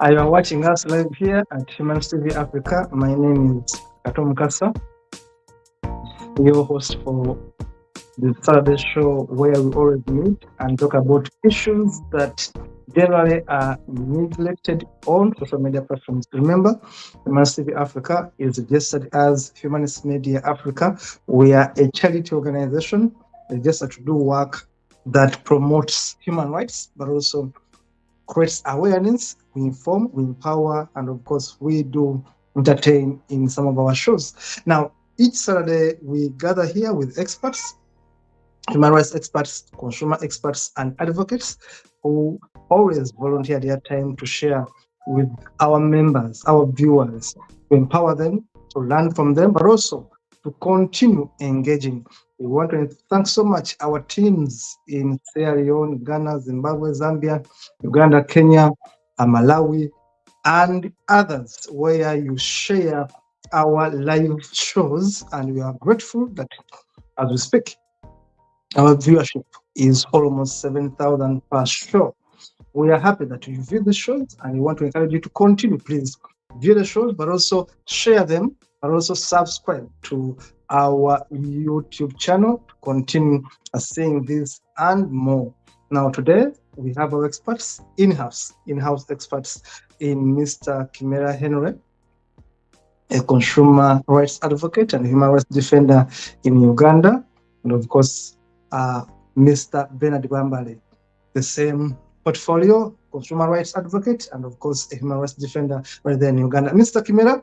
You are watching us live here at Humans TV Africa. My name is Kato Mukasa, your host for the Saturday show where we always meet and talk about issues that generally are neglected on social media platforms. Remember, Humans TV Africa is registered as Humanist Media Africa. We are a charity organization registered to do work that promotes human rights, but also creates awareness, we inform, we empower, and of course, we do entertain in some of our shows. Now, each Saturday, we gather here with experts, human rights experts, consumer experts, and advocates who always volunteer their time to share with our members, our viewers, to empower them, to learn from them, but also to continue engaging. We want to thank so much our teams in Sierra Leone, Ghana, Zimbabwe, Zambia, Uganda, Kenya, Malawi, and others, where you share our live shows, and we are grateful that as we speak, our viewership is almost 7,000 per show. We are happy that you view the shows, and we want to encourage you to continue. Please view the shows, but also share them, but also subscribe to our YouTube channel to continue seeing this and more. Now, today we have our experts in-house experts in Mr. Kimera Henry, a consumer rights advocate and human rights defender in Uganda, and of course, Mr. Bernard Bambale, the same portfolio, consumer rights advocate, and of course, a human rights defender right there in Uganda. Mr. Kimera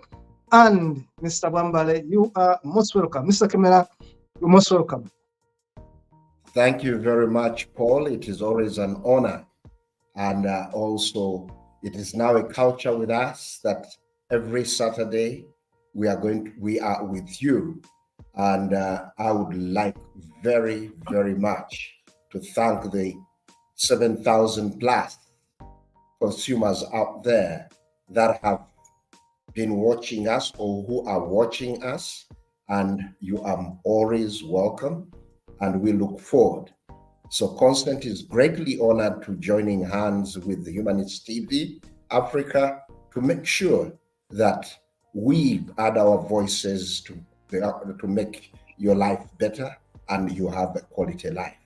and Mr. Bambale, you are most welcome. Mr. Kimera, you're most welcome. Thank you very much, Paul. It is always an honor. And also, it is now a culture with us that every Saturday we are with you. And I would like very, very much to thank the 7,000 plus consumers out there that have been watching us or who are watching us. And you are always welcome, and we look forward. So Constant is greatly honored to joining hands with the Humanist TV Africa to make sure that we add our voices to make your life better and you have a quality life.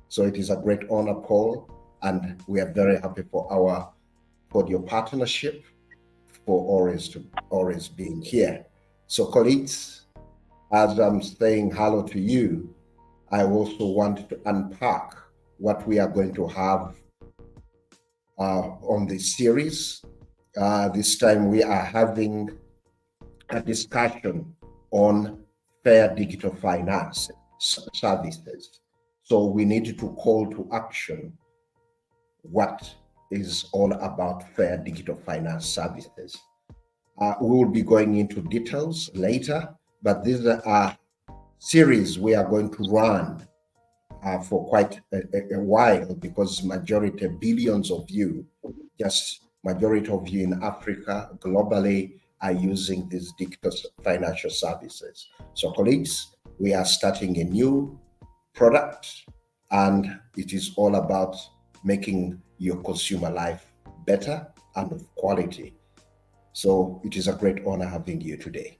So it is a great honor, Paul, and we are very happy for your partnership, for always being here. So colleagues, as I'm saying hello to you, I also want to unpack what we are going to have on this series. This time we are having a discussion on fair digital finance services. So we need to call to action what is all about fair digital finance services. We will be going into details later, but these are series we are going to run for quite a while, because billions of you, just majority of you in Africa, globally, are using these digital financial services. So colleagues, we are starting a new product, and it is all about making your consumer life better and of quality. So it is a great honor having you today.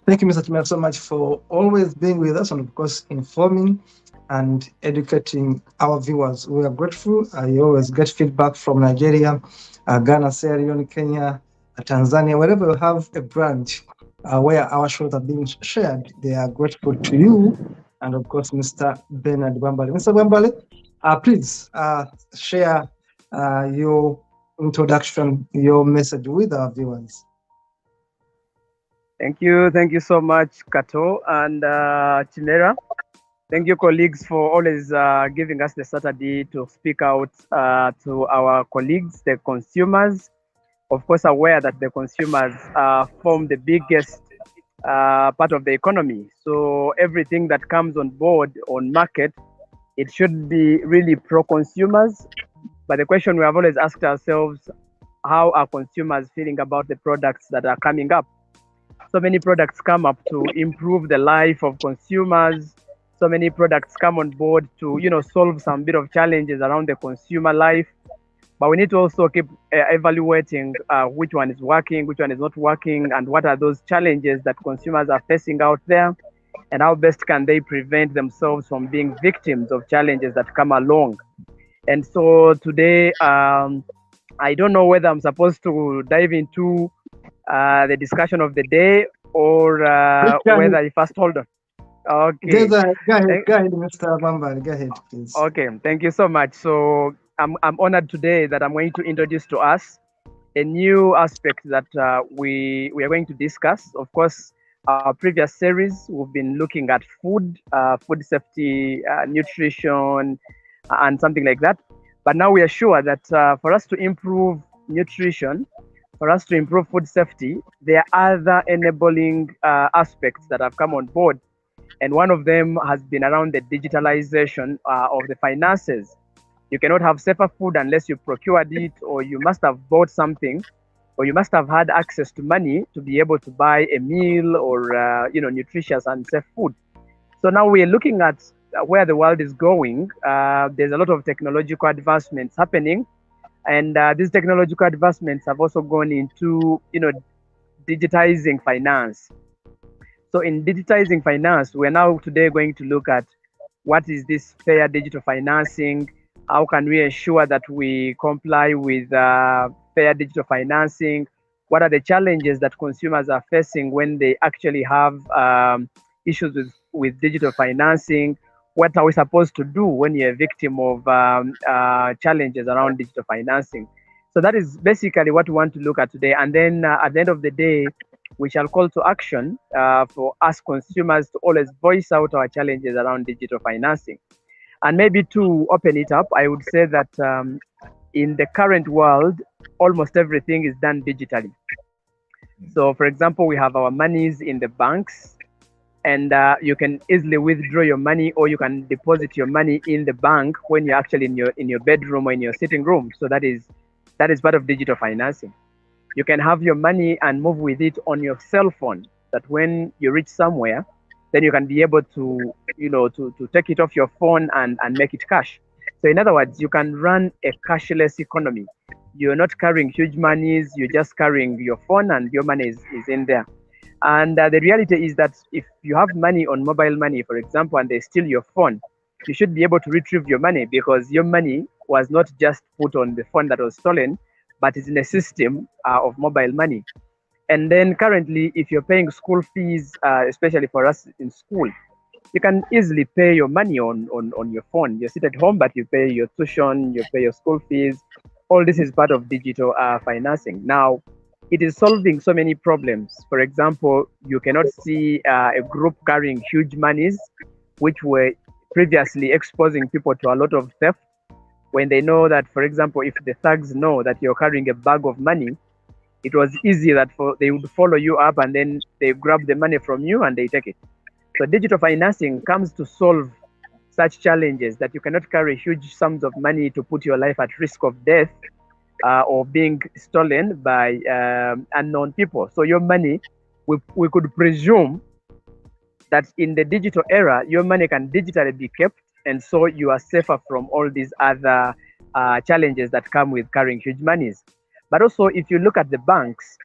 Thank you, Mr. Kimera, so much for always being with us and, of course, informing and educating our viewers. We are grateful. I always get feedback from Nigeria, Ghana, Sierra Leone, Kenya, Tanzania, wherever you have a branch where our shows are being shared. They are grateful to you and, of course, Mr. Bernard Bambale. Mr. Bambale, please share your introduction, your message with our viewers. Thank you so much, Kato and Chimera. Thank you, colleagues, for always giving us the Saturday to speak out to our colleagues, the consumers. Of course, aware that the consumers form the biggest part of the economy. So everything that comes on board on market, it should be really pro-consumers. But the question we have always asked ourselves, how are consumers feeling about the products that are coming up? So many products come up to improve the life of consumers. So many products come on board to, solve some bit of challenges around the consumer life. but we need to also keep evaluating which one is working, which one is not working, and what are those challenges that consumers are facing out there, and how best can they prevent themselves from being victims of challenges that come along. And so today, I don't know whether I'm supposed to dive into the discussion of the day or Please go ahead. whether I first hold on. Okay. Go ahead, Mr. Bambari. Go ahead, please. Okay, thank you so much. So I'm honored today that I'm going to introduce to us a new aspect that we are going to discuss. Of course, our previous series we've been looking at food, food safety, nutrition, and something like that. But now we are sure that for us to improve nutrition, for us to improve food safety, there are other enabling aspects that have come on board, and one of them has been around the digitalization of the finances. You cannot have safer food unless you procured it, or you must have bought something, or you must have had access to money to be able to buy a meal or nutritious and safe food. So now we are looking at where the world is going. There's a lot of technological advancements happening, and these technological advancements have also gone into digitizing finance. So in digitizing finance, we're now today going to look at what is this fair digital financing? How can we ensure that we comply with fair digital financing? What are the challenges that consumers are facing when they actually have issues with digital financing? What are we supposed to do when you're a victim of challenges around digital financing? So that is basically what we want to look at today. And then at the end of the day, we shall call to action for us consumers to always voice out our challenges around digital financing. And maybe to open it up, I would say that in the current world, almost everything is done digitally. So, for example, we have our monies in the banks, and you can easily withdraw your money, or you can deposit your money in the bank when you're actually in your bedroom or in your sitting room. So that is part of digital financing. You can have your money and move with it on your cell phone, that when you reach somewhere, then you can be able to to take it off your phone and make it cash. So in other words, you can run a cashless economy. You're not carrying huge monies, you're just carrying your phone, and your money is in there. And the reality is that if you have money on mobile money, for example, and they steal your phone, you should be able to retrieve your money, because your money was not just put on the phone that was stolen, but is in a system of mobile money. And then currently, if you're paying school fees, especially for us in school, you can easily pay your money on your phone. You sit at home, but you pay your tuition, you pay your school fees. All this is part of digital financing. Now, it is solving so many problems. For example, you cannot see a group carrying huge monies, which were previously exposing people to a lot of theft. When they know that, for example, if the thugs know that you're carrying a bag of money, it was easy that they would follow you up, and then they grab the money from you and they take it. So digital financing comes to solve such challenges, that you cannot carry huge sums of money to put your life at risk of death or being stolen by unknown people. So your money, we could presume that in the digital era, your money can digitally be kept, and so you are safer from all these other challenges that come with carrying huge monies. But also, if you look at the banks,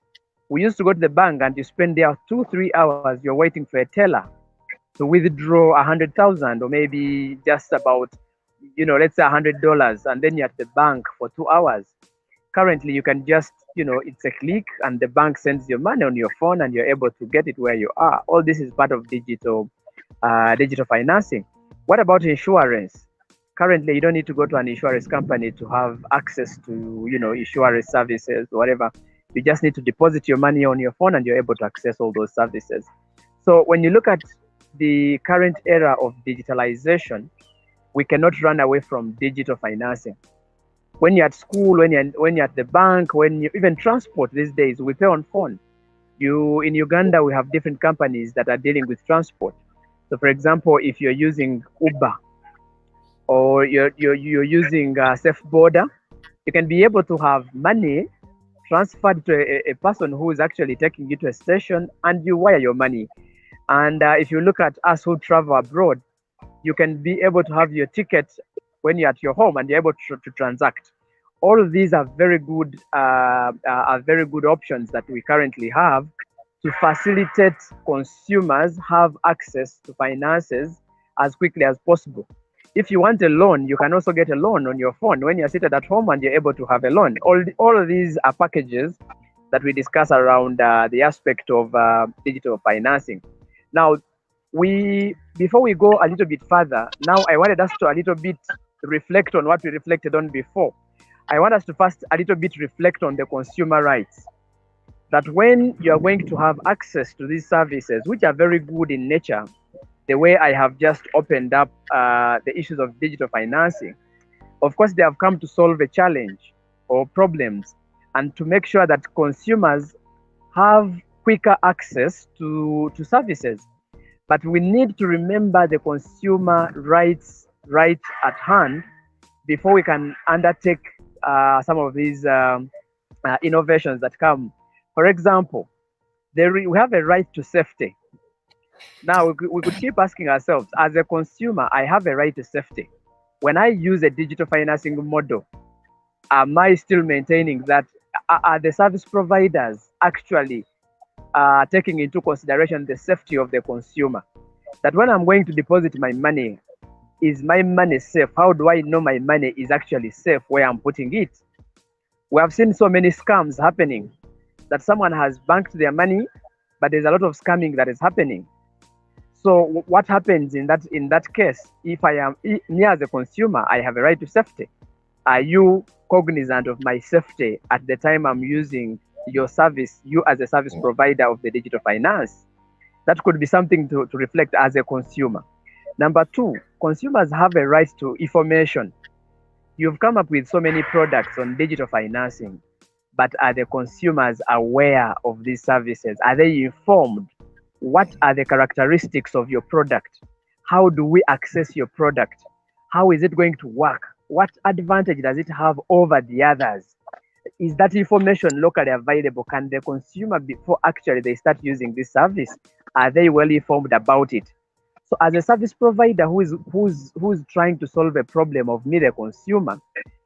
we used to go to the bank and you spend there 2-3 hours, you're waiting for a teller to withdraw 100,000, or maybe just about, let's say $100, and then you're at the bank for 2 hours. Currently, you can just, it's a click, and the bank sends your money on your phone, and you're able to get it where you are. All this is part of digital financing. What about insurance? Currently, you don't need to go to an insurance company to have access to, insurance services, whatever. You just need to deposit your money on your phone, and you're able to access all those services. So when you look at the current era of digitalization, we cannot run away from digital financing. When you're at school, when you're at the bank, when you even transport these days, we pay on phone. In Uganda, we have different companies that are dealing with transport. So, for example, if you're using Uber, or you're using Safe Border, you can be able to have money transferred to a person who is actually taking you to a station, and you wire your money. And if you look at us who travel abroad, you can be able to have your ticket when you're at your home, and you're able to transact. All of these are very good options that we currently have to facilitate consumers have access to finances as quickly as possible. If you want a loan, you can also get a loan on your phone when you're seated at home and you're able to have a loan. All of these are packages that we discuss around the aspect of digital financing. Now, before we go a little bit further, now I wanted us to a little bit reflect on what we reflected on before. I want us to first a little bit reflect on the consumer rights. That when you are going to have access to these services, which are very good in nature, the way I have just opened up the issues of digital financing, of course, they have come to solve a challenge or problems and to make sure that consumers have quicker access to services. But we need to remember the consumer rights right at hand before we can undertake some of these innovations that come. For example, we have a right to safety. Now, we could keep asking ourselves, as a consumer, I have a right to safety. When I use a digital financing model, am I still maintaining that? Are the service providers actually taking into consideration the safety of the consumer? That when I'm going to deposit my money, is my money safe? How do I know my money is actually safe where I'm putting it? We have seen so many scams happening that someone has banked their money, but there's a lot of scamming that is happening. So what happens in that case? If I am me as a consumer, I have a right to safety. Are you cognizant of my safety at the time I'm using your service, you as a service provider of the digital finance? That could be something to reflect as a consumer. Number two, consumers have a right to information. You've come up with so many products on digital financing, but are the consumers aware of these services? Are they informed? What are the characteristics of your product? How do we access your product? How is it going to work? What advantage does it have over the others? Is that information locally available? Can the consumer, before actually they start using this service, are they well informed about it? So as a service provider who's trying to solve a problem of me, the consumer,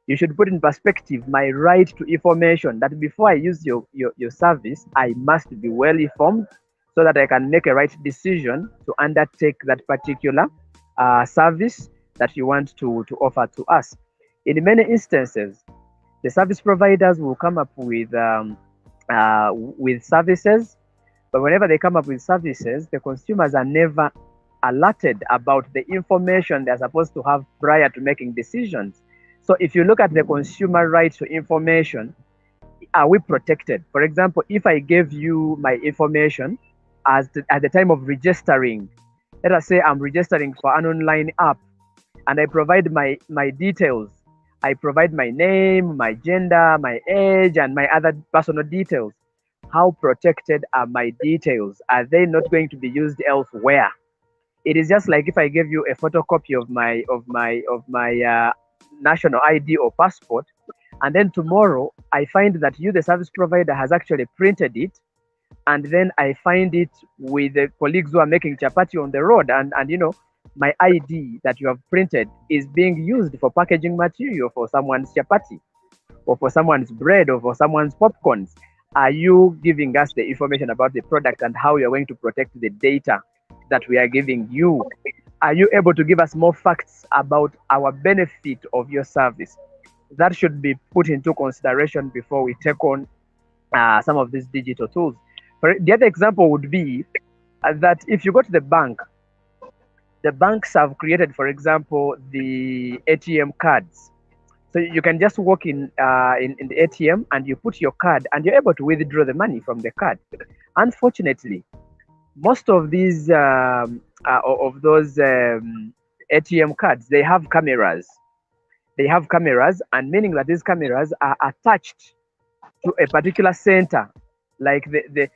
you should put in perspective my right to information, that before I use your service, I must be well informed so that I can make a right decision to undertake that particular service that you want to offer to us. In many instances, the service providers will come up with services, but whenever they come up with services, the consumers are never alerted about the information they're supposed to have prior to making decisions. So if you look at the consumer right to information, are we protected? For example, if I gave you my information at the time of registering, let us say I'm registering for an online app, and I provide my details. I provide my name, my gender, my age, and my other personal details. How protected are my details? Are they not going to be used elsewhere? It is just like if I gave you a photocopy of my national ID or passport, and then tomorrow I find that you, the service provider, has actually printed it, and then I find it with the colleagues who are making chapati on the road, and my ID that you have printed is being used for packaging material for someone's chapati, or for someone's bread, or for someone's popcorns. Are you giving us the information about the product and how you're going to protect the data that we are giving you? Are you able to give us more facts about our benefit of your service? That should be put into consideration before we take on some of these digital tools. The other example would be that if you go to the banks have created, for example, the ATM cards. So you can just walk in the ATM and you put your card and you're able to withdraw the money from the card. Unfortunately, most of these ATM cards, they have cameras. They have cameras, and meaning that these cameras are attached to a particular center, like the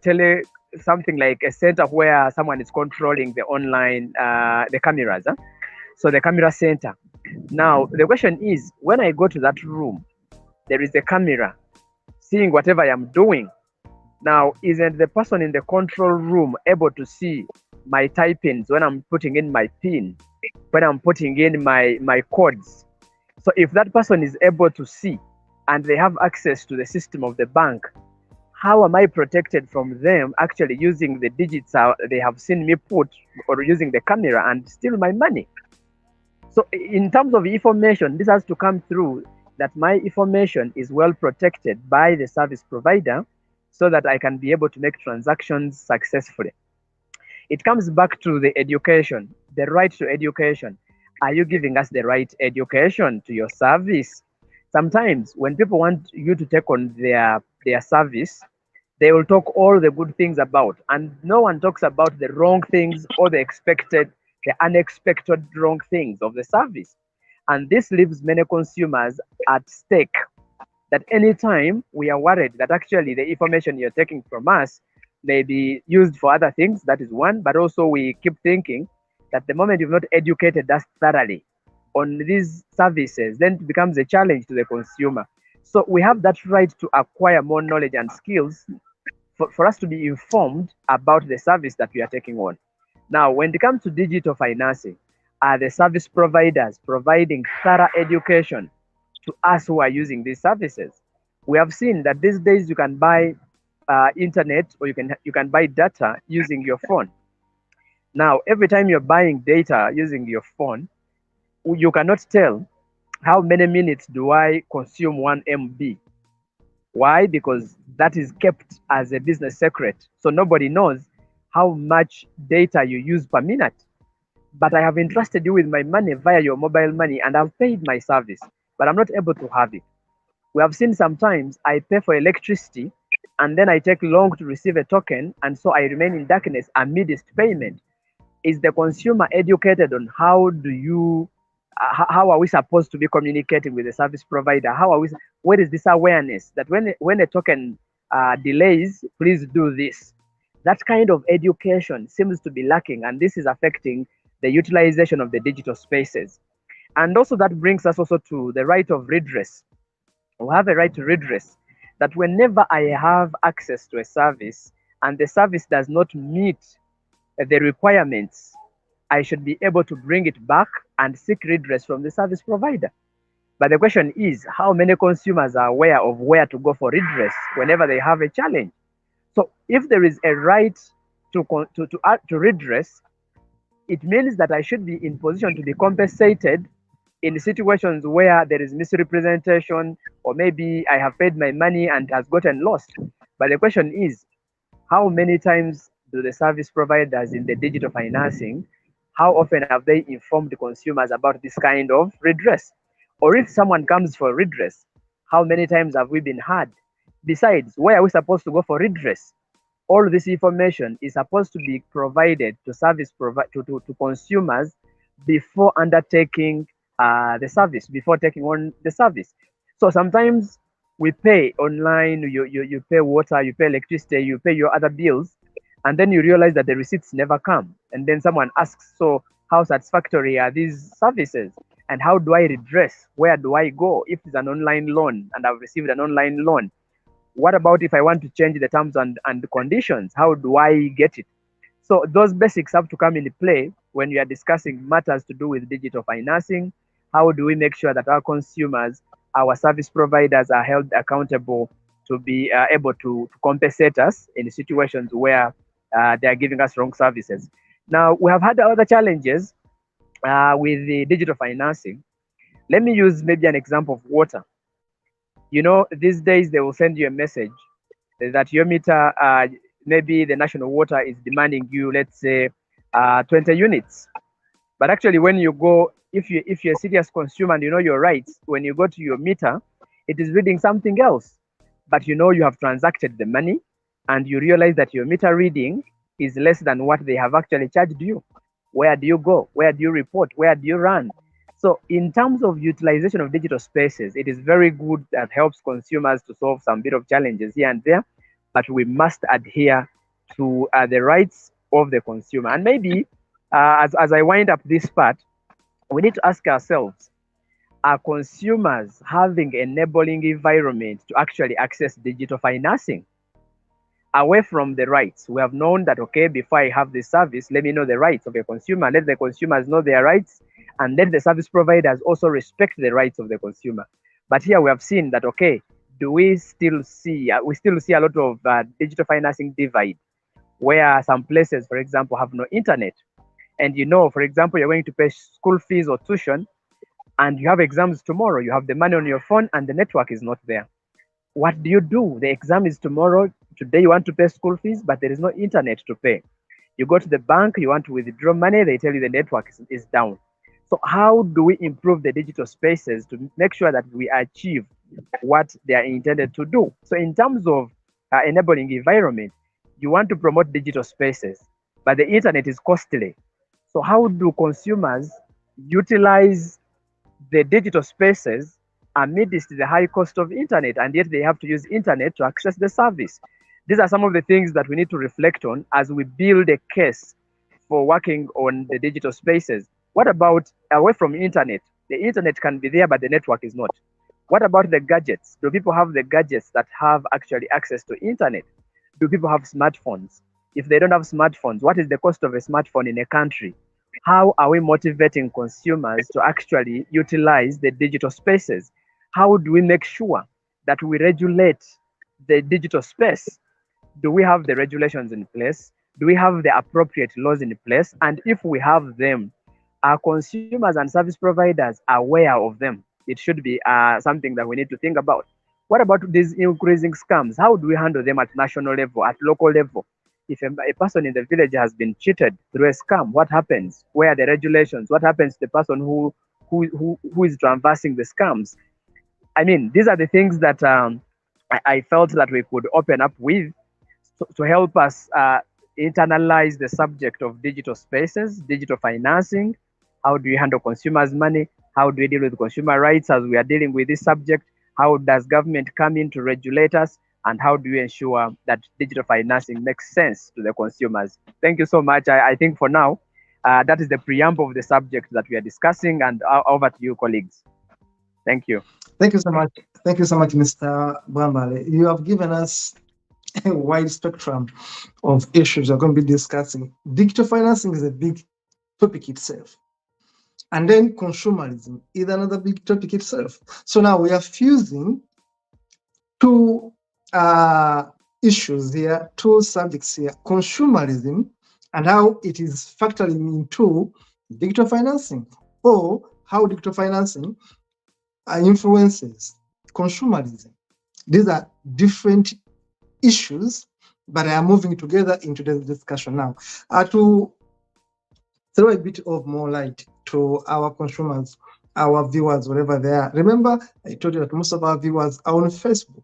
tele, something like a center where someone is controlling the online the cameras. So the camera center. Now the question is, when I go to that room, there is a camera seeing whatever I am doing. Now, isn't the person in the control room able to see my typings when I'm putting in my PIN, when I'm putting in my codes? So if that person is able to see and they have access to the system of the bank, how am I protected from them actually using the digits they have seen me put or using the camera and steal my money? So in terms of information, this has to come through that my information is well protected by the service provider so that I can be able to make transactions successfully. It comes back to the education, the right to education. Are you giving us the right education to your service? Sometimes when people want you to take on their service, they will talk all the good things about, and no one talks about the wrong things or the unexpected wrong things of the service. And this leaves many consumers at stake, that anytime we are worried that actually the information you're taking from us may be used for other things. That is one. But also we keep thinking that the moment you've not educated us thoroughly on these services, then it becomes a challenge to the consumer. So we have that right to acquire more knowledge and skills for us to be informed about the service that we are taking on. Now, when it comes to digital financing, are the service providers providing thorough education to us who are using these services? We have seen that these days you can buy internet, or you can buy data using your phone. Now, every time you're buying data using your phone, you cannot tell how many minutes do I consume 1 MB. Why? Because that is kept as a business secret. So nobody knows how much data you use per minute. But I have entrusted you with my money via your mobile money and I've paid my service, but I'm not able to have it. We have seen sometimes I pay for electricity and then I take long to receive a token, and so I remain in darkness amidst payment. Is the consumer educated on how are we supposed to be communicating with the service provider? Where is this awareness that when a token delays, please do this? That kind of education seems to be lacking, and this is affecting the utilization of the digital spaces. And also that brings us also to the right of redress. We have a right to redress, that whenever I have access to a service and the service does not meet the requirements, I should be able to bring it back and seek redress from the service provider. But the question is, how many consumers are aware of where to go for redress whenever they have a challenge? So if there is a right to redress, it means that I should be in position to be compensated in situations where there is misrepresentation, or maybe I have paid my money and has gotten lost. But the question is, how many times do the service providers in the digital financing, how often have they informed consumers about this kind of redress? Or if someone comes for redress, how many times have we been heard? Besides, where are we supposed to go for redress? All this information is supposed to be provided to consumers before undertaking before taking on the service. So sometimes we pay online, you pay water, you pay electricity, you pay your other bills, and then you realize that the receipts never come. And then someone asks, so how satisfactory are these services? And how do I redress? Where do I go if it's an online loan and I've received an online loan? What about if I want to change the terms and conditions? How do I get it? So those basics have to come into play when you are discussing matters to do with digital financing. How do we make sure that our consumers, our service providers are held accountable to be able to compensate us in situations where they are giving us wrong services? Now, we have had other challenges with the digital financing. Let me use maybe an example of water. You know, these days they will send you a message that your meter, maybe the national water is demanding you, let's say, 20 units. But actually, when you go, if you're a serious consumer and you know your rights, when you go to your meter, it is reading something else. But you know you have transacted the money, and you realize that your meter reading is less than what they have actually charged you. Where do you go? Where do you report? Where do you run? So in terms of utilization of digital spaces, it is very good that helps consumers to solve some bit of challenges here and there, but we must adhere to the rights of the consumer. And maybe as I wind up this part, we need to ask ourselves, are consumers having enabling environment to actually access digital financing? away from the rights. We have known that, okay, before I have this service, let me know the rights of a consumer, let the consumers know their rights, and let the service providers also respect the rights of the consumer. But here we have seen that, okay, do we still see, we still see a lot of digital financing divide, where some places, for example, have no internet. And for example, you're going to pay school fees or tuition, and you have exams tomorrow. You have the money on your phone, and the network is not there. What do you do? The exam is tomorrow. Today you want to pay school fees, but there is no internet to pay. You go to the bank, you want to withdraw money, they tell you the network is down. So how do we improve the digital spaces to make sure that we achieve what they are intended to do? So in terms of enabling environment, you want to promote digital spaces, but the internet is costly. So how do consumers utilize the digital spaces amidst the high cost of internet, and yet they have to use internet to access the service? These are some of the things that we need to reflect on as we build a case for working on the digital spaces. What about away from internet? The internet can be there, but the network is not. What about the gadgets? Do people have the gadgets that have actually access to internet? Do people have smartphones? If they don't have smartphones, what is the cost of a smartphone in a country? How are we motivating consumers to actually utilize the digital spaces? How do we make sure that we regulate the digital space? Do we have the regulations in place? Do we have the appropriate laws in place? And if we have them, are consumers and service providers aware of them? It should be something that we need to think about. What about these increasing scams? How do we handle them at national level, at local level? If a person in the village has been cheated through a scam, what happens? Where are the regulations? What happens to the person who is traversing the scams? I mean, these are the things that I felt that we could open up with to help us internalize the subject of digital spaces, digital financing. How do you handle consumers' money? How do we deal with consumer rights as we are dealing with this subject? How does government come in to regulate us? And how do we ensure that digital financing makes sense to the consumers? Thank you so much. I think for now, that is the preamble of the subject that we are discussing. And over to you, colleagues. Thank you. Thank you so much. Thank you so much, Mr. Bwambale. You have given us a wide spectrum of issues we're going to be discussing. Digital financing is a big topic itself. And then consumerism is another big topic itself. So now we are fusing two issues here, two subjects here, consumerism and how it is factoring into digital financing, or how digital financing influences consumerism. These are different issues, but I am moving together into the discussion now. To throw a bit of more light to our consumers, our viewers, wherever they are. Remember, I told you that most of our viewers are on Facebook.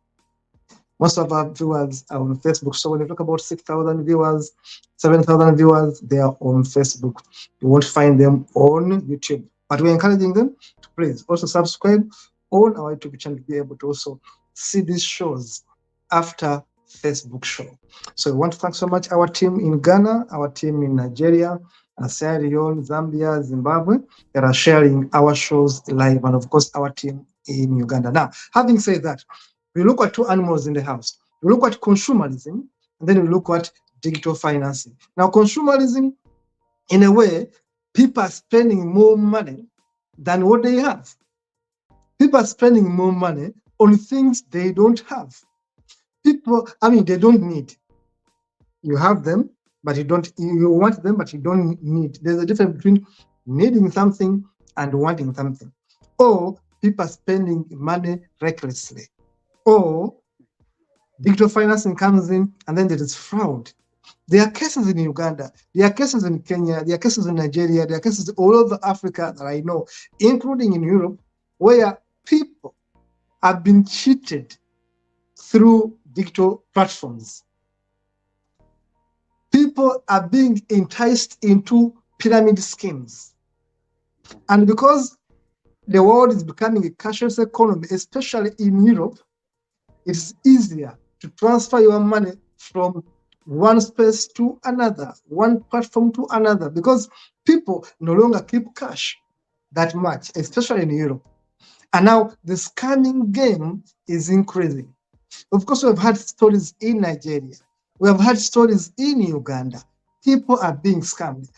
Most of our viewers are on Facebook. So when you talk about 6,000 viewers, 7,000 viewers, they are on Facebook. You won't find them on YouTube. But we're encouraging them to please also subscribe on our YouTube channel to be able to also see these shows after Facebook show. So we want to thank so much our team in Ghana, our team in Nigeria, Sierra Leone, Zambia, Zimbabwe, that are sharing our shows live, and of course our team in Uganda. Now, having said that, we look at two animals in the house. We look at consumerism, and then we look at digital financing. Now, consumerism, in a way, people are spending more money than what they have. People are spending more money on things they don't have. People, they don't need. You have them, but you don't. You want them, but you don't need. There's a difference between needing something and wanting something. Or people are spending money recklessly. Or digital financing comes in and then there is fraud. There are cases in Uganda, there are cases in Kenya, there are cases in Nigeria, there are cases all over Africa that I know, including in Europe, where people have been cheated through digital platforms. People are being enticed into pyramid schemes. And because the world is becoming a cashless economy, especially in Europe, it's easier to transfer your money from one space to another, one platform to another, because people no longer keep cash that much, especially in Europe. And now the scamming game is increasing. Of course, we've had stories in Nigeria We have had stories in Uganda. People are being scammed.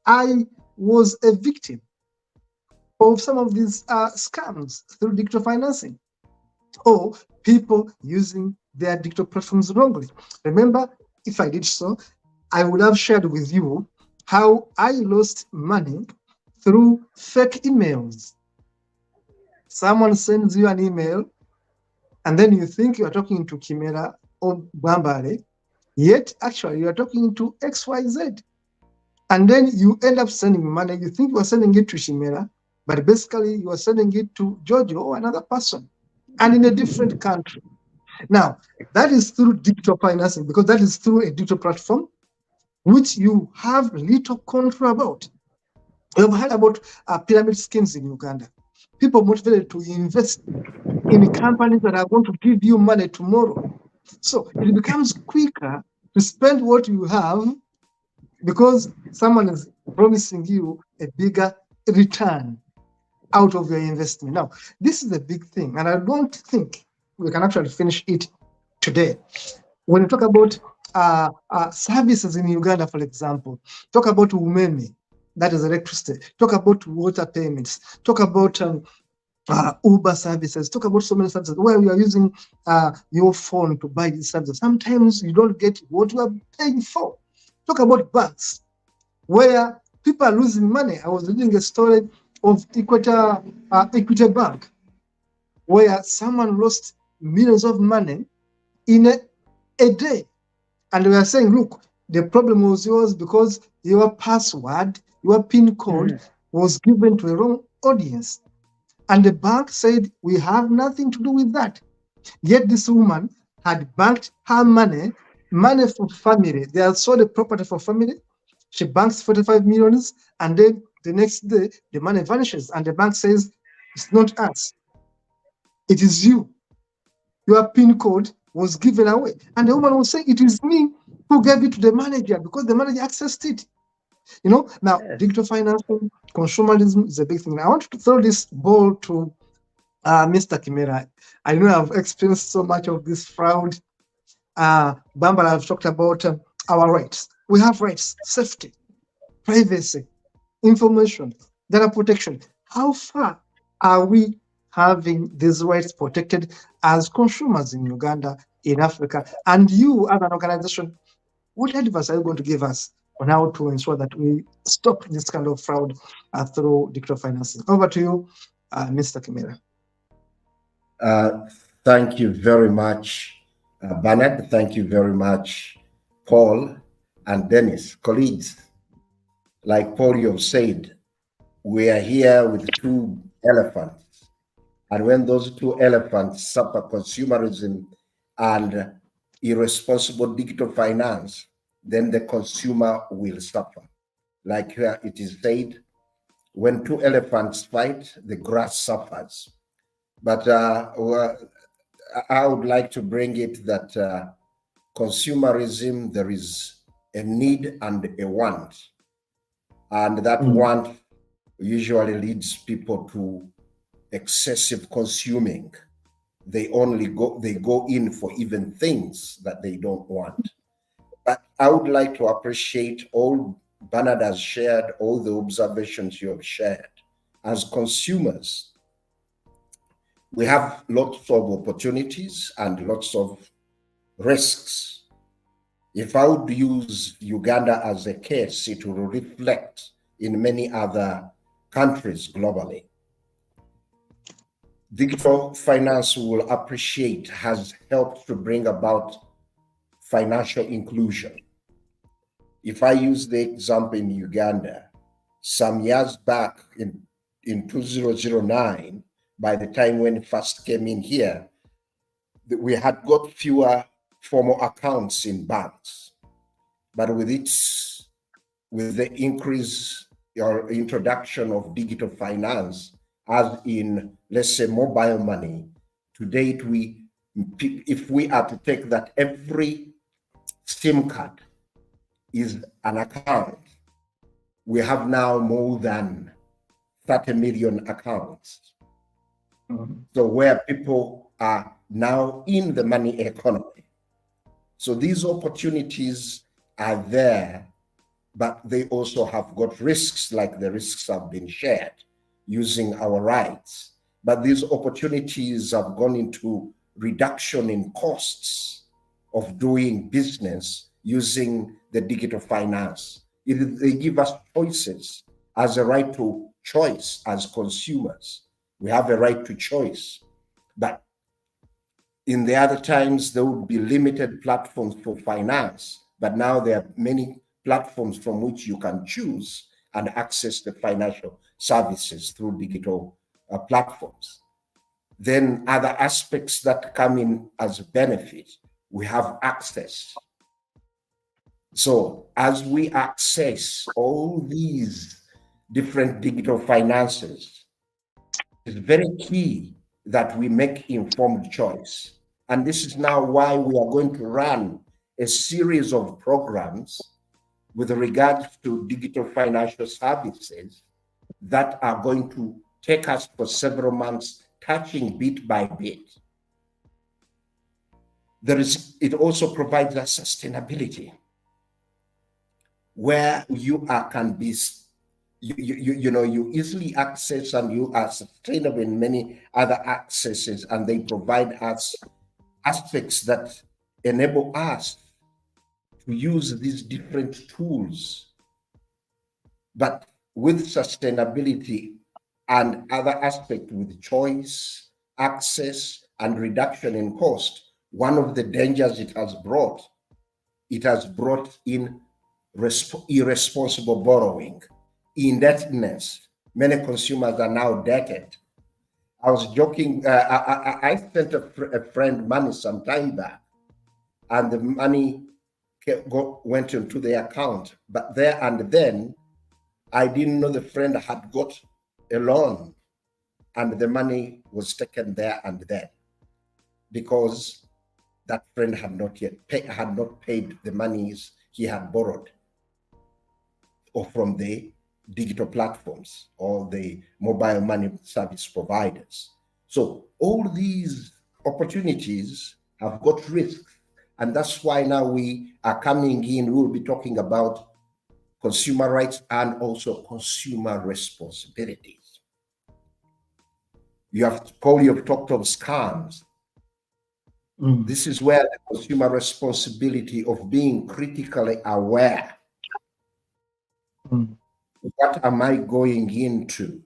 I was a victim of some of these scams through digital financing, or people using their digital platforms wrongly. Remember, if I did so, I would have shared with you how I lost money through fake emails. Someone sends you an email, and then you think you are talking to Kimera or Bambale, yet actually you are talking to XYZ. And then you end up sending money. You think you are sending it to Shimera, but basically you are sending it to Giorgio or another person, and in a different country. Now, that is through digital financing, because that is through a digital platform which you have little control about. We've heard about pyramid schemes in Uganda. People motivated to invest in companies that are going to give you money tomorrow. So it becomes quicker to spend what you have because someone is promising you a bigger return out of your investment. Now, this is a big thing, and I don't think we can actually finish it today. When you talk about services in Uganda, for example, talk about umeme, that is electricity, talk about water payments, talk about Uber services, talk about so many services where you are using your phone to buy these services. Sometimes you don't get what you are paying for. Talk about banks, where people are losing money. I was reading a story of Equity Bank, where someone lost millions of money in a day. And we are saying, look, the problem was yours because your password, your PIN code was given to a wrong audience. And the bank said, we have nothing to do with that. Yet this woman had banked her money for family. They had sold a property for family. She banks 45 millions, and then the next day, the money vanishes. And the bank says, it's not us, it is you. Your PIN code was given away. And the woman was saying, it is me who gave it to the manager because the manager accessed it. Now, digital financing, consumerism is a big thing. I want to throw this ball to Mr. Kimera. I know I've experienced so much of this fraud. Bambara have talked about our rights. We have rights, safety, privacy, information, data protection. How far are we having these rights protected as consumers in Uganda, in Africa? And you, as an organization, what advice are you going to give us on how to ensure that we stop this kind of fraud through digital financing? Over to you, Mr. Kimera. Thank you very much, Bernard. Thank you very much, Paul and Dennis, colleagues. Like Paul, you have said, we are here with two elephants. And when those two elephants suffer consumerism and irresponsible digital finance, then the consumer will suffer. Like here it is said, when two elephants fight, the grass suffers. But I would like to bring it that consumerism, there is a need and a want. And that want usually leads people to excessive consuming. They go in for even things that they don't want. But I would like to appreciate all Bernard has shared, all the observations you have shared. As consumers, we have lots of opportunities and lots of risks. If I would use Uganda as a case, it will reflect in many other countries globally. Digital finance, we will appreciate, has helped to bring about financial inclusion. If I use the example in Uganda, some years back in 2009, by the time when it first came in here, we had got fewer formal accounts in banks. But with the increase or introduction of digital finance, as in, let's say, mobile money, to date, if we are to take that every SIM card is an account, we have now more than 30 million accounts. So where people are now in the money economy. So these opportunities are there, but they also have got risks, like the risks have been shared using our rights. But these opportunities have gone into reduction in costs of doing business using the digital finance. They give us choices, as a right to choice as consumers. We have a right to choice. But in the other times, there would be limited platforms for finance, but now there are many platforms from which you can choose and access the financial services through digital platforms. Then other aspects that come in as a benefit, we have access. So as we access all these different digital finances, it's very key that we make informed choice. And this is now why we are going to run a series of programs with regards to digital financial services that are going to take us for several months, touching bit by bit. It also provides us sustainability, where you can be, you easily access, and you are sustainable in many other accesses, and they provide us aspects that enable us to use these different tools, but with sustainability and other aspects, with choice, access, and reduction in cost. One of the dangers it has brought in irresponsible borrowing, indebtedness. Many consumers are now indebted. I was joking. I sent a friend money some time back, and the money went into the account. But there and then, I didn't know the friend had got a loan, and the money was taken there and then, because that friend had not paid the monies he had borrowed, or from the digital platforms or the mobile money service providers. So all these opportunities have got risks, and that's why now we are coming in. We'll be talking about consumer rights and also consumer responsibilities. Paul, you've talked of scams. This is where the consumer responsibility of being critically aware. What am I going into?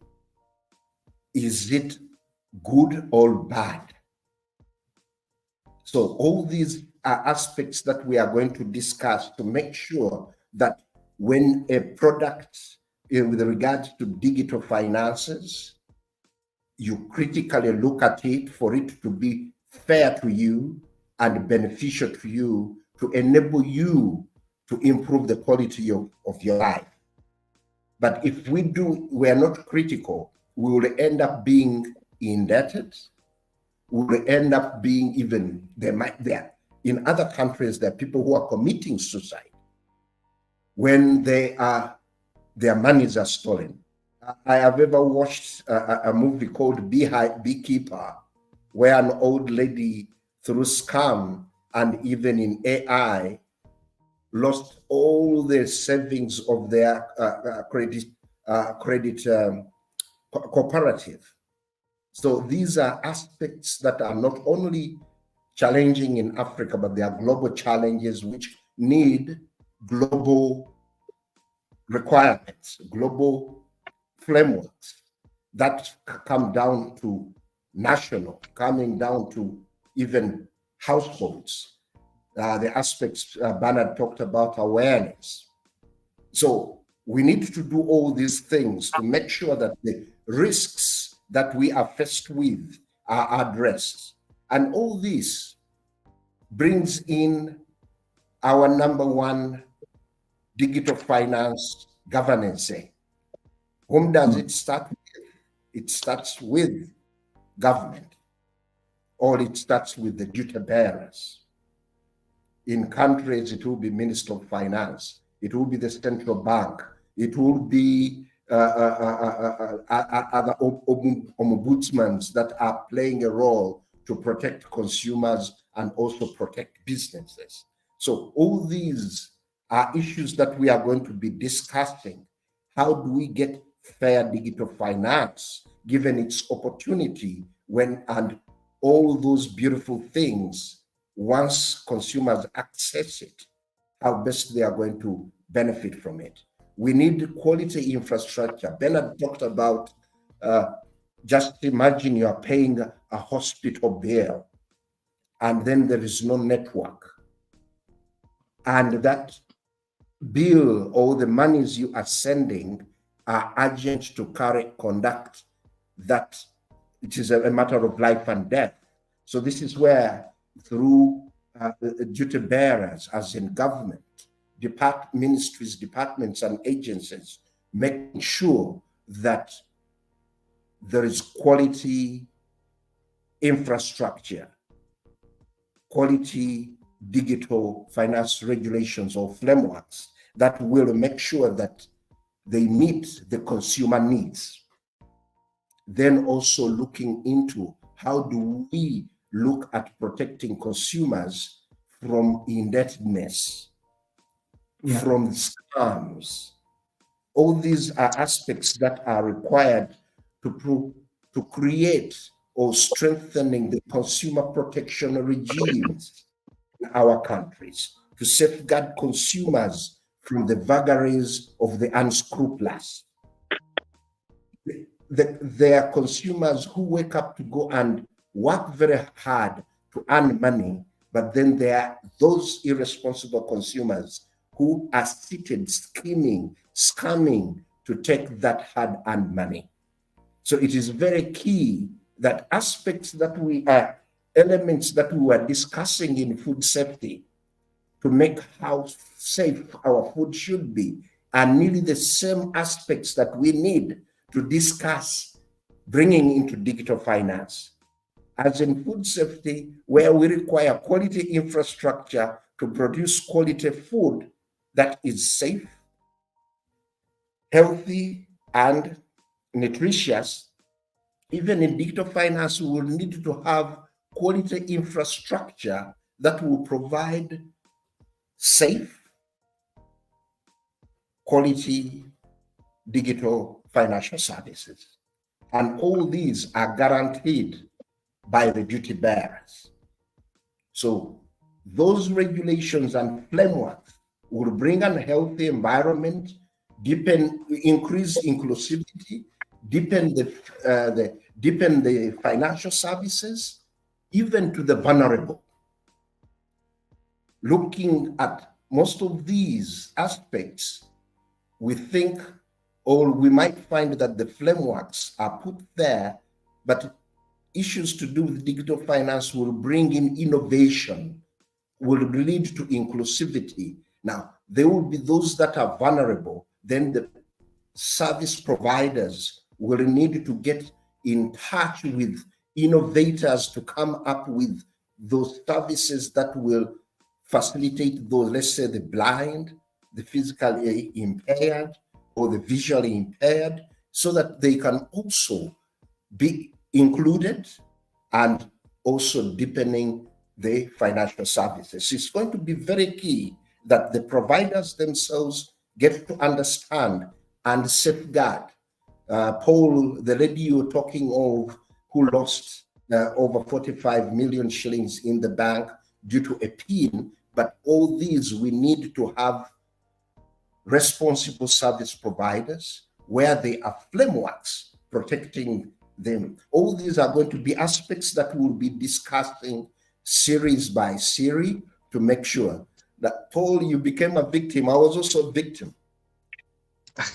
Is it good or bad? So all these are aspects that we are going to discuss to make sure that when a product, with regards to digital finances, you critically look at it for it to be fair to you and beneficial to you, to enable you to improve the quality of your life. But if we are not critical, we will end up being indebted. We will end up being in other countries, there are people who are committing suicide when their monies are stolen. I have ever watched a movie called Beekeeper, where an old lady, through scam and even in AI, lost all their savings of their credit cooperative. So these are aspects that are not only challenging in Africa, but they are global challenges which need global requirements, global frameworks that come down to national, coming down to even households. The aspects Bernard talked about, awareness. So we need to do all these things to make sure that the risks that we are faced with are addressed. And all this brings in our number one digital finance governance. Whom does it start with? It starts with government, or it starts with the duty bearers. In countries, it will be Minister of Finance, it will be the central bank, it will be other ombudsmen that are playing a role to protect consumers and also protect businesses. So all these are issues that we are going to be discussing. How do we get fair digital finance, given its opportunity when and all those beautiful things, once consumers access it, how best they are going to benefit from it. We need quality infrastructure. Bernard talked about just imagine you are paying a hospital bill and then there is no network. And that bill or the monies you are sending are urgent to conduct that it is a matter of life and death. So this is where through duty bearers, as in government, ministries, departments, and agencies, making sure that there is quality infrastructure, quality digital finance regulations or frameworks that will make sure that they meet the consumer needs. Then also looking into how do we look at protecting consumers from indebtedness, from scams. All these are aspects that are required to create or strengthening the consumer protection regimes in our countries to safeguard consumers from the vagaries of the unscrupulous. There are consumers who wake up to go and work very hard to earn money, but then there are those irresponsible consumers who are seated scheming, scamming to take that hard-earned money. So it is very key that aspects that we are, elements that we were discussing in food safety to make how safe our food should be are nearly the same aspects that we need to discuss bringing into digital finance. As in food safety, where we require quality infrastructure to produce quality food that is safe, healthy, and nutritious, even in digital finance, we will need to have quality infrastructure that will provide safe, quality digital financial services. And all these are guaranteed by the duty bearers. So those regulations and frameworks will bring a healthy environment, increase inclusivity, deepen the financial services, even to the vulnerable. Looking at most of these aspects, we think, or we might find that the frameworks are put there, but issues to do with digital finance will bring in innovation, will lead to inclusivity. Now, there will be those that are vulnerable, then the service providers will need to get in touch with innovators to come up with those services that will facilitate those, let's say the blind, the physically impaired, or the visually impaired, so that they can also be included and also deepening the financial services. It's going to be very key that the providers themselves get to understand and safeguard. Paul, the lady you're talking of, who lost over 45 million shillings in the bank due to a PIN, but all these we need to have responsible service providers where there are frameworks protecting them. All these are going to be aspects that we'll be discussing series by series to make sure that, Paul, you became a victim. I was also a victim.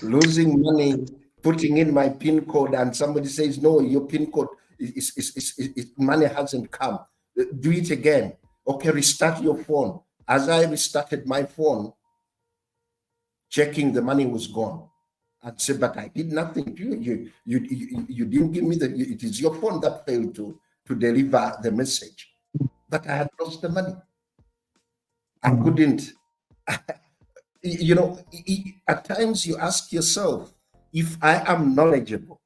Losing money, putting in my PIN code, and somebody says, no, your PIN code, money hasn't come. Do it again. Okay, restart your phone. As I restarted my phone, checking, the money was gone. I'd say, but I did nothing to you. You didn't give me it is your phone that failed to deliver the message. But I had lost the money. I couldn't. You know, at times you ask yourself, if I am knowledgeable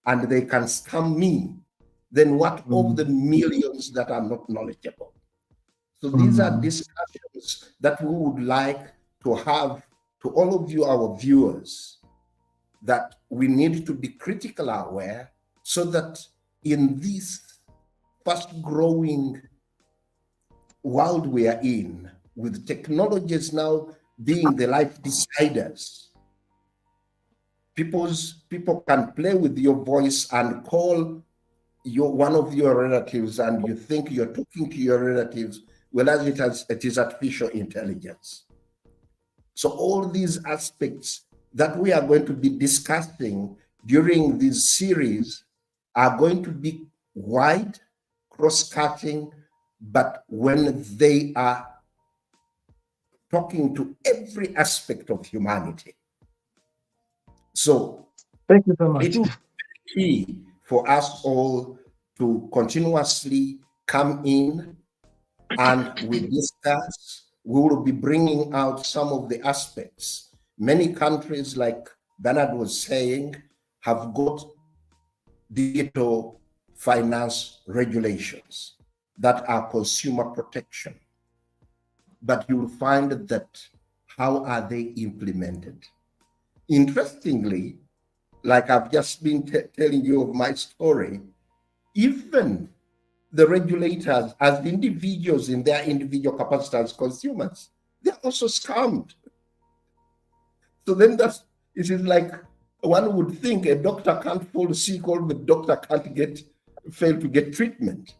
and they can scam me, then what of the millions that are not knowledgeable? So these are discussions things that we would like to have to all of you, our viewers, that we need to be critical aware so that in this fast-growing world we are in, with technologies now being the life deciders, people can play with your voice and call one of your relatives, and you think you're talking to your relatives, whereas it is artificial intelligence. So all these aspects that we are going to be discussing during this series are going to be wide, cross-cutting, but when they are talking to every aspect of humanity. So thank you so much. it will be key for us all to continuously come in and we discuss. We will be bringing out some of the aspects. Many countries, like Bernard was saying, have got digital finance regulations that are consumer protection. But you'll find that how are they implemented? Interestingly, like I've just been telling you of my story, even the regulators, as individuals in their individual capacity as consumers, they're also scammed. So then it is like one would think a doctor can't fall sick or the doctor can't fail to get treatment.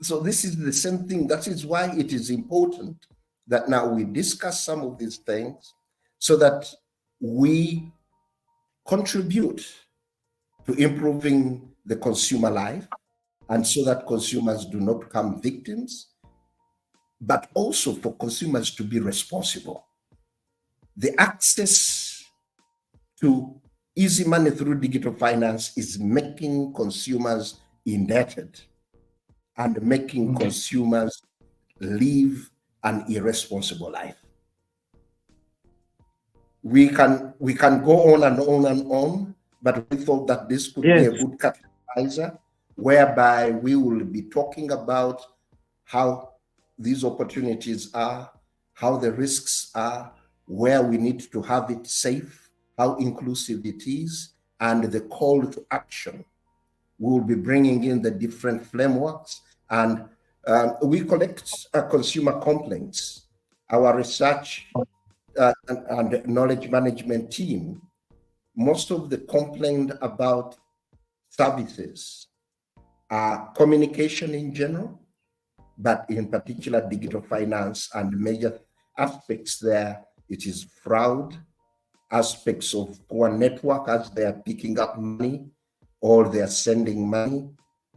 So this is the same thing. That is why it is important that now we discuss some of these things so that we contribute to improving the consumer life, and so that consumers do not become victims, but also for consumers to be responsible. The access to easy money through digital finance is making consumers indebted and making consumers live an irresponsible life. We can go on and on and on, but we thought that this could be a good catalyzer whereby we will be talking about how these opportunities are, how the risks are, where we need to have it safe, how inclusive it is, and the call to action. We will be bringing in the different frameworks, and we collect consumer complaints. Our research and knowledge management team, most of the complaint about services are communication in general, but in particular digital finance, and major aspects there, it is fraud, aspects of poor network as they are picking up money or they are sending money.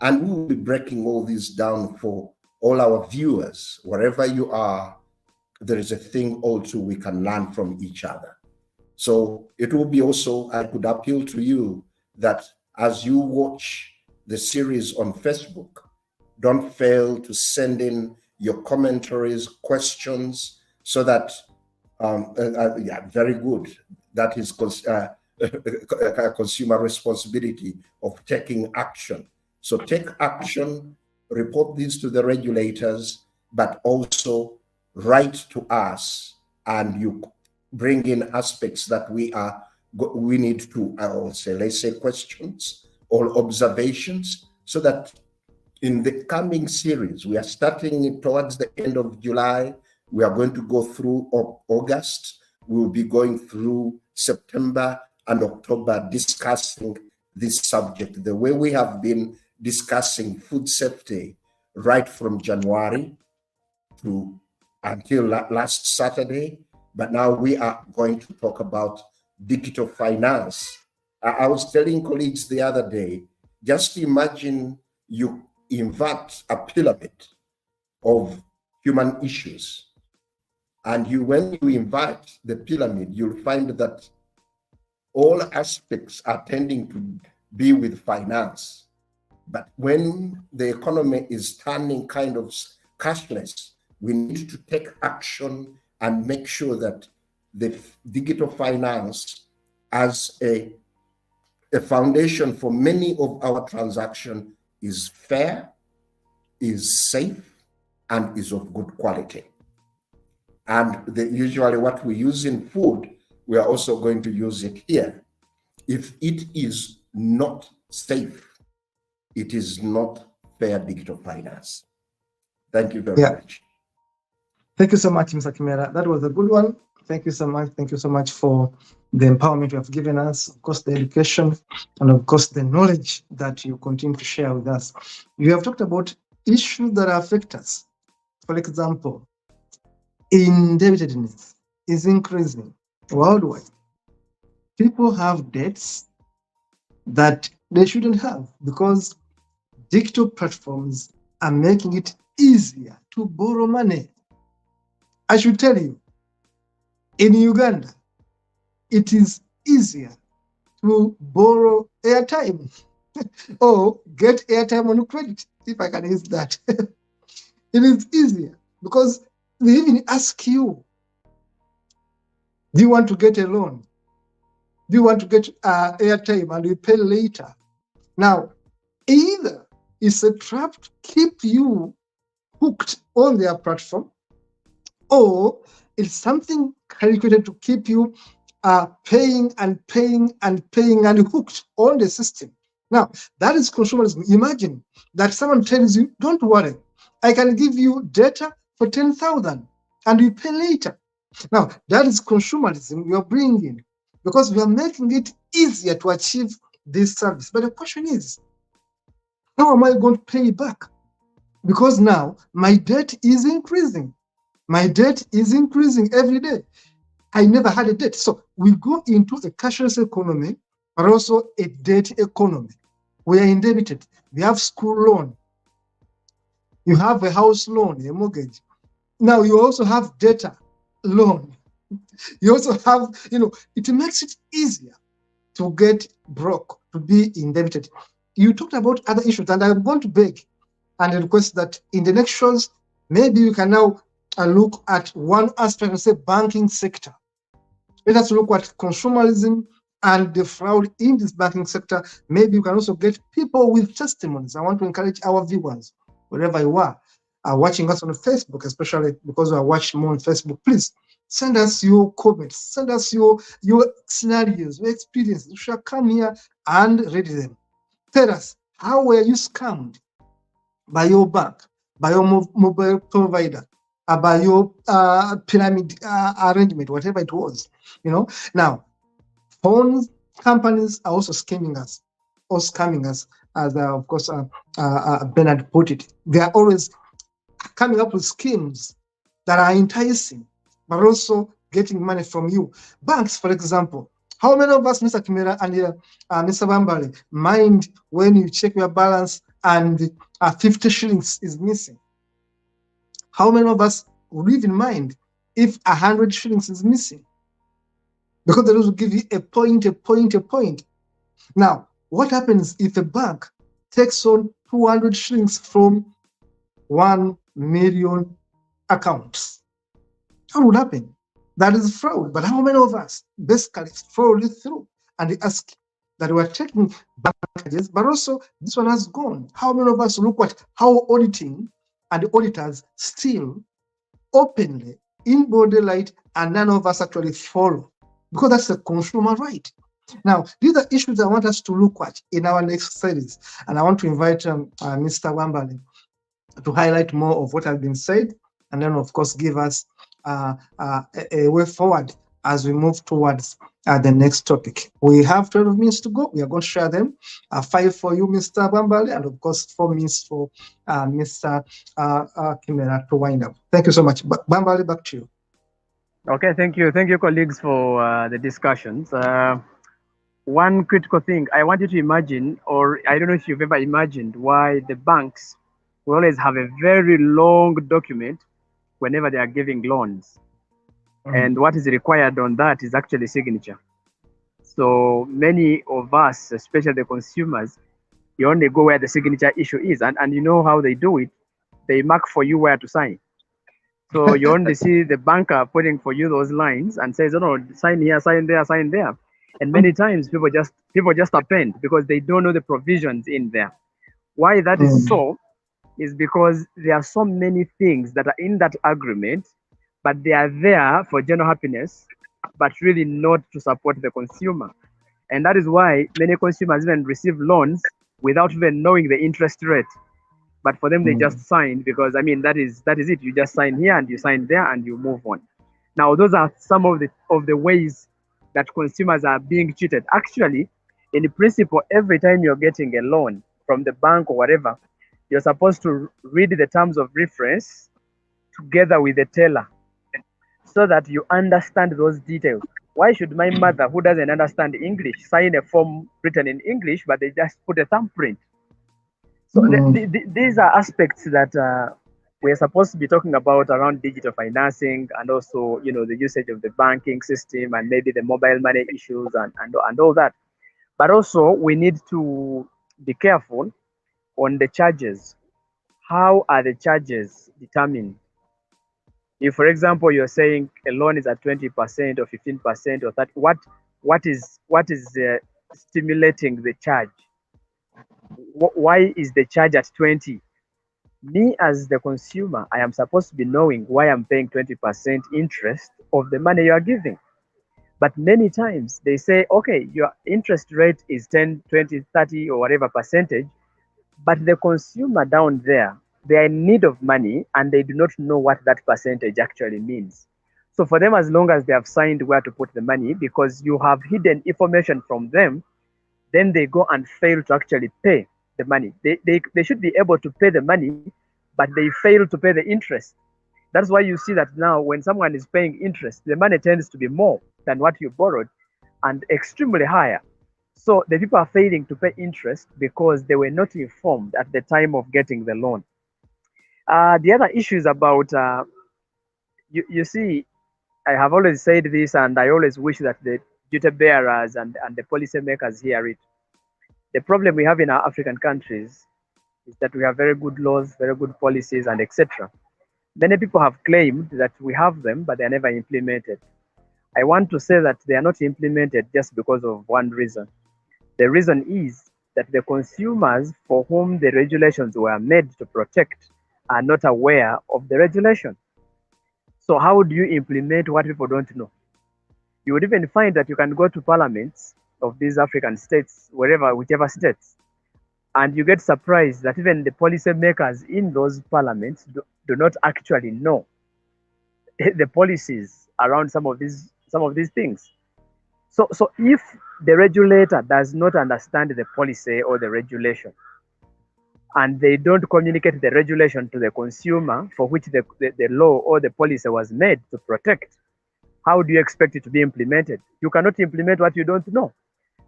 And we will be breaking all this down for all our viewers. Wherever you are, there is a thing also we can learn from each other. So it will be also, I could appeal to you that as you watch the series on Facebook, don't fail to send in your commentaries, questions, so that, yeah, very good. That is consumer responsibility of taking action. So take action, report these to the regulators, but also write to us, and you bring in aspects that we need to, let's say questions or observations, so that in the coming series, we are starting towards the end of July, we are going to go through August, we will be going through September and October discussing this subject, the way we have been discussing food safety right from January to until last Saturday. But now we are going to talk about digital finance. I was telling colleagues the other day, just imagine you invert a pyramid of human issues, and when you invert the pyramid, you'll find that all aspects are tending to be with finance. But when the economy is turning kind of cashless, we need to take action and make sure that the digital finance as a foundation for many of our transactions is fair, is safe, and is of good quality. And usually what we use in food, we are also going to use it here. If it is not safe, it is not fair digital finance. Thank you very much. Thank you so much, Mr. Kimera. That was a good one. Thank you so much. Thank you so much for the empowerment you have given us, of course, the education, and of course, the knowledge that you continue to share with us. You have talked about issues that affect us. For example, indebtedness is increasing worldwide. People have debts that they shouldn't have because digital platforms are making it easier to borrow money. I should tell you, in Uganda, it is easier to borrow airtime or get airtime on credit, if I can use that. It is easier because they even ask you, do you want to get a loan? Do you want to get airtime and you pay later? Now, either it's a trap to keep you hooked on their platform, or it's something calculated to keep you paying and paying and paying and hooked on the system. Now, that is consumerism. Imagine that someone tells you, don't worry, I can give you data for 10,000 and you pay later. Now, that is consumerism we are bringing because we are making it easier to achieve this service. But the question is, how am I going to pay back? Because now my debt is increasing. My debt is increasing every day. I never had a debt. So we go into a cashless economy, but also a debt economy. We are indebted. We have school loan. You have a house loan, a mortgage. Now you also have data loan. You also have, it makes it easier to get broke, to be indebted. You talked about other issues, and I'm going to beg and request that in the next shows, maybe you can now look at one aspect and say banking sector. Let us look at consumerism and the fraud in this banking sector. Maybe you can also get people with testimonies. I want to encourage our viewers, wherever you are watching us on Facebook, especially because we are watching more on Facebook, please send us your comments, send us your scenarios, your experiences. You shall come here and read them. Tell us, how were you scammed by your bank, by your mobile provider, by your pyramid arrangement, whatever it was? Now, phone companies are also scamming us, as of course Bernard put it. They are always coming up with schemes that are enticing, but also getting money from you. Banks, for example. How many of us, Mr. Kimera and Mr. Bambali, mind when you check your balance and 50 shillings is missing? How many of us would even mind if 100 shillings is missing? Because they will give you a point. Now, what happens if a bank takes on 200 shillings from 1 million accounts? What would happen? That is fraud. But how many of us basically fraud it through and they ask that we're taking bankages, but also this one has gone? How many of us look at how auditing and the auditors steal openly in broad daylight and none of us actually follow? Because that's the consumer right. Now, these are issues I want us to look at in our next series. And I want to invite Mr. Wambali to highlight more of what has been said, and then, of course, give us a way forward as we move towards the next topic. We have 12 minutes to go. We are going to share them. 5 for you, Mr. Wambali, and of course, 4 minutes for Mr. Kimera to wind up. Thank you so much. Wambali, back to you. Okay, thank you, colleagues, for the discussions. One critical thing I want you to imagine, or I don't know if you've ever imagined, why the banks will always have a very long document whenever they are giving loans. And what is required on that is actually signature. So many of us, especially the consumers, you only go where the signature issue is. And you know how they do it. They mark for you where to sign. So you only see the banker putting for you those lines and says, oh no, sign here, sign there, sign there. And many times people just append because they don't know the provisions in there. Why that is so is because there are so many things that are in that agreement, but they are there for general happiness, but really not to support the consumer. And that is why many consumers even receive loans without even knowing the interest rate. But for them, they just sign because I mean that is it. You just sign here and you sign there and you move on. Now those are some of the ways that consumers are being cheated. Actually, in principle, every time you're getting a loan from the bank or whatever, you're supposed to read the terms of reference together with the teller so that you understand those details. Why should my mother, who doesn't understand English, sign a form written in English, but they just put a thumbprint? So these are aspects that we're supposed to be talking about around digital financing, and also, you know, the usage of the banking system and maybe the mobile money issues and all that. But also we need to be careful on the charges. How are the charges determined? If, for example, you're saying a loan is at 20% or 15% or that, what is stimulating the charge? Why is the charge at 20? Me as the consumer, I am supposed to be knowing why I'm paying 20% interest of the money you are giving. But many times they say, okay, your interest rate is 10, 20, 30 or whatever percentage, but the consumer down there, they are in need of money and they do not know what that percentage actually means. So for them, as long as they have signed where to put the money, because you have hidden information from them, then they go and fail to actually pay the money. They should be able to pay the money, but they fail to pay the interest. That's why you see that now when someone is paying interest, the money tends to be more than what you borrowed and extremely higher. So the people are failing to pay interest because they were not informed at the time of getting the loan. The other issue is about, you see, I have always said this, and I always wish that the duty bearers and the policy makers hear it. The problem we have in our African countries is that we have very good laws, very good policies, and etc. Many people have claimed that we have them, but they're never implemented. I want to say that they are not implemented just because of one reason. The reason is that the consumers for whom the regulations were made to protect are not aware of the regulation. So how do you implement what people don't know? You would even find that you can go to parliaments of these African states, whichever states, and you get surprised that even the policy makers in those parliaments do not actually know the policies around some of these things. So if the regulator does not understand the policy or the regulation, and they don't communicate the regulation to the consumer for which the law or the policy was made to protect, how do you expect it to be implemented? You cannot implement what you don't know.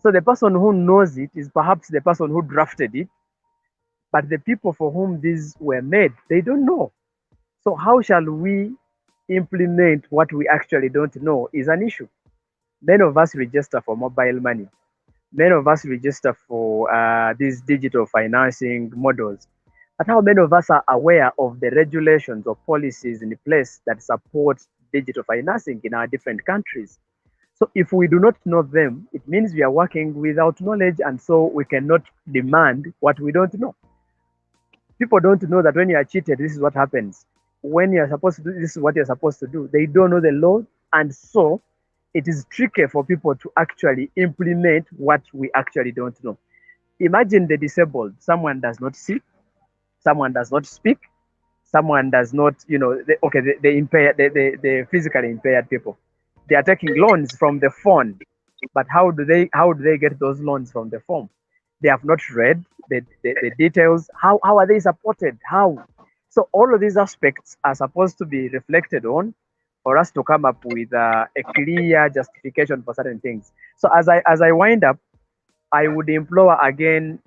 So the person who knows it is perhaps the person who drafted it, but the people for whom these were made, they don't know. So how shall we implement what we actually don't know is an issue. Many of us register for mobile money. Many of us register for these digital financing models. But how many of us are aware of the regulations or policies in place that support digital financing in our different countries? So if we do not know them, it means we are working without knowledge, and so we cannot demand what we don't know. People don't know that when you are cheated, this is what happens. When you are supposed to do, this is what you're supposed to do. They don't know the law, and so it is tricky for people to actually implement what we actually don't know. Imagine the disabled. Someone does not see, someone does not speak, someone does not, the physically impaired people. They are taking loans from the phone, but how do they get those loans from the phone? They have not read the details. How are they supported? How? So all of these aspects are supposed to be reflected on for us to come up with a clear justification for certain things. So as I wind up, I would implore again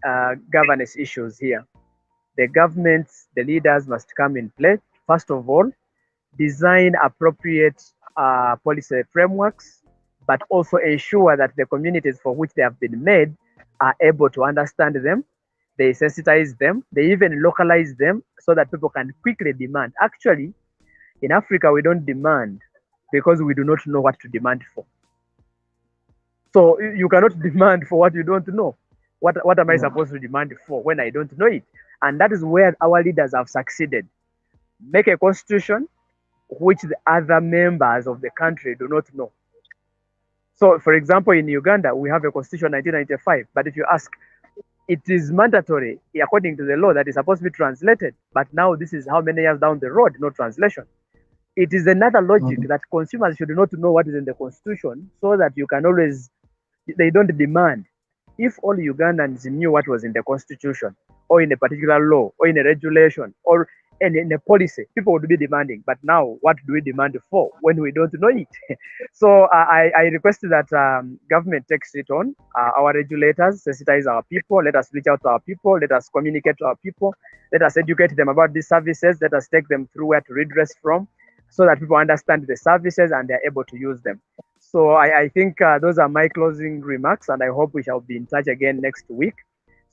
governance issues here. The governments, the leaders must come in play. First of all, design appropriate policy frameworks, but also ensure that the communities for which they have been made are able to understand them. They sensitize them. They even localize them so that people can quickly demand. Actually, in Africa, we don't demand because we do not know what to demand for. So you cannot demand for what you don't know. What am I supposed to demand for when I don't know it? And that is where our leaders have succeeded. Make a constitution which the other members of the country do not know. So, for example, in Uganda, we have a constitution 1995, but if you ask, it is mandatory according to the law that is supposed to be translated. But now this is how many years down the road, no translation. It is another logic that consumers should not know what is in the constitution so that you can always, they don't demand. If all Ugandans knew what was in the constitution or in a particular law or in a regulation or in a policy, people would be demanding. But now, what do we demand for when we don't know it? So I request that government takes it on. Our regulators sensitize our people. Let us reach out to our people. Let us communicate to our people. Let us educate them about these services. Let us take them through where to redress from, so that people understand the services and they're able to use them. So I think those are my closing remarks, and I hope we shall be in touch again next week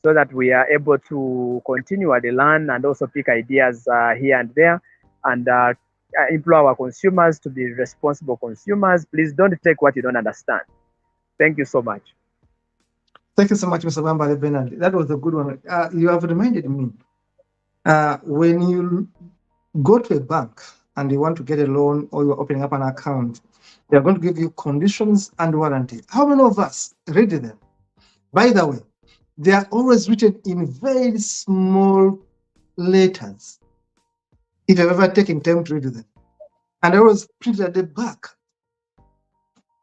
so that we are able to continually learn and also pick ideas here and there, and implore our consumers to be responsible consumers. Please don't take what you don't understand. Thank you so much. Thank you so much, Mr. Bambale Bernard. That was a good one. You have reminded me, when you go to a bank and you want to get a loan or you're opening up an account, they're going to give you conditions and warranty. How many of us read them? By the way, they are always written in very small letters, if you've ever taken time to read them. And I always printed at the back,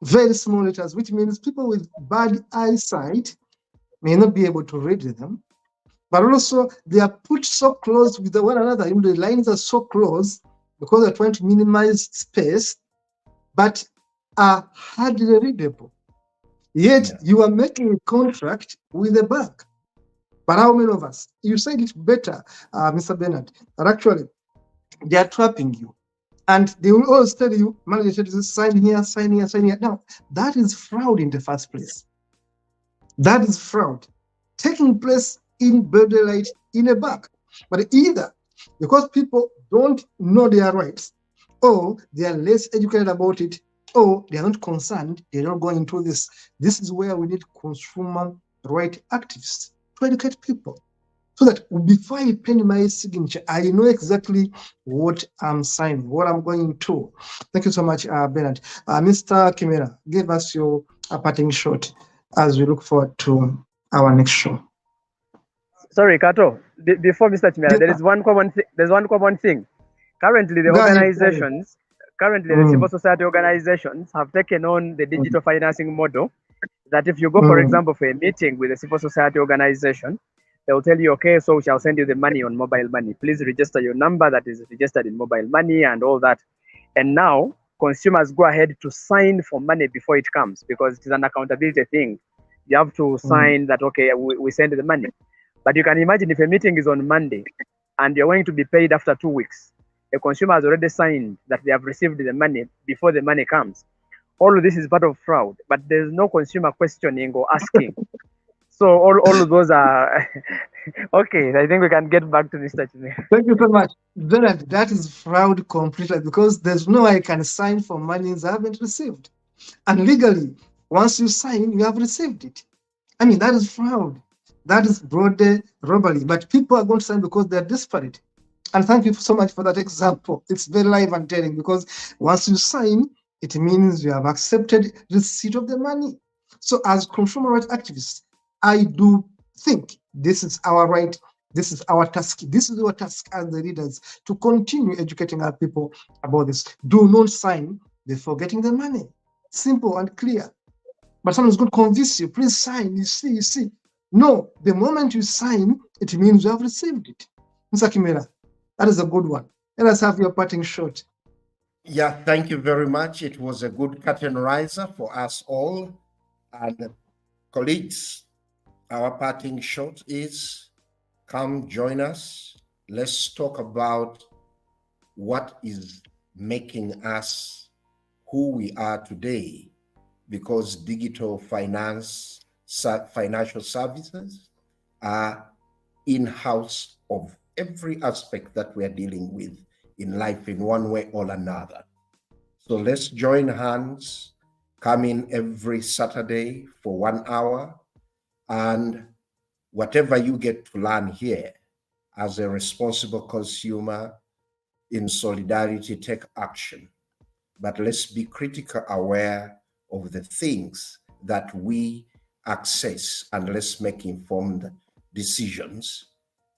very small letters, which means people with bad eyesight may not be able to read them. But also, they are put so close with one another. The lines are so close because they're trying to minimize space, but are hardly readable. Yet you are making a contract with a bank. But how many of us? You said it better, Mr. Bernard, that actually they are trapping you. And they will always tell you, manager, sign here, sign here, sign here. Now, that is fraud in the first place. That is fraud taking place in broad daylight in a bank. But either because people don't know their rights, or they are less educated about it, or they are not concerned, they're not going into this. This is where we need consumer right activists to educate people, so that before I pen my signature, I know exactly what I'm signing, what I'm going to. Thank you so much, Bernard. Mr. Kimera, give us your parting shot as we look forward to our next show. Sorry, Kato. Before Mr. Chimera, there is one common there's one common thing. Currently, the organizations, the civil society organizations have taken on the digital financing model. That if you go, for example, for a meeting with a civil society organization, they will tell you, okay, so we shall send you the money on mobile money. Please register your number that is registered in mobile money and all that. And now consumers go ahead to sign for money before it comes, because it is an accountability thing. You have to sign that, okay, we send the money. But you can imagine if a meeting is on Monday and you're going to be paid after 2 weeks, a consumer has already signed that they have received the money before the money comes. All of this is part of fraud, but there's no consumer questioning or asking. So all of those are okay. I think we can get back to Mr. Chime. Thank you so much. That is fraud completely, because there's no way I can sign for monies I haven't received. And legally, once you sign, you have received it. I mean, that is fraud. That is broad robbery. But people are going to sign because they're desperate. And thank you so much for that example. It's very live and telling, because once you sign, it means you have accepted receipt of the money. So as consumer rights activists, I do think this is our right, this is our task, this is our task as the leaders, to continue educating our people about this. Do not sign before getting the money. Simple and clear. But someone's going to convince you, please sign, you see. No, the moment you sign, it means you have received it. Mr. Kimera, that is a good one. Let us have your parting shot. Yeah, thank you very much. It was a good curtain riser for us all. And colleagues, our parting shot is, come join us. Let's talk about what is making us who we are today, because digital financial services are in-house of every aspect that we're dealing with in life in one way or another. So let's join hands, come in every Saturday for 1 hour, and whatever you get to learn here as a responsible consumer, in solidarity, take action. But let's be critical aware of the things that we access, and let's make informed decisions.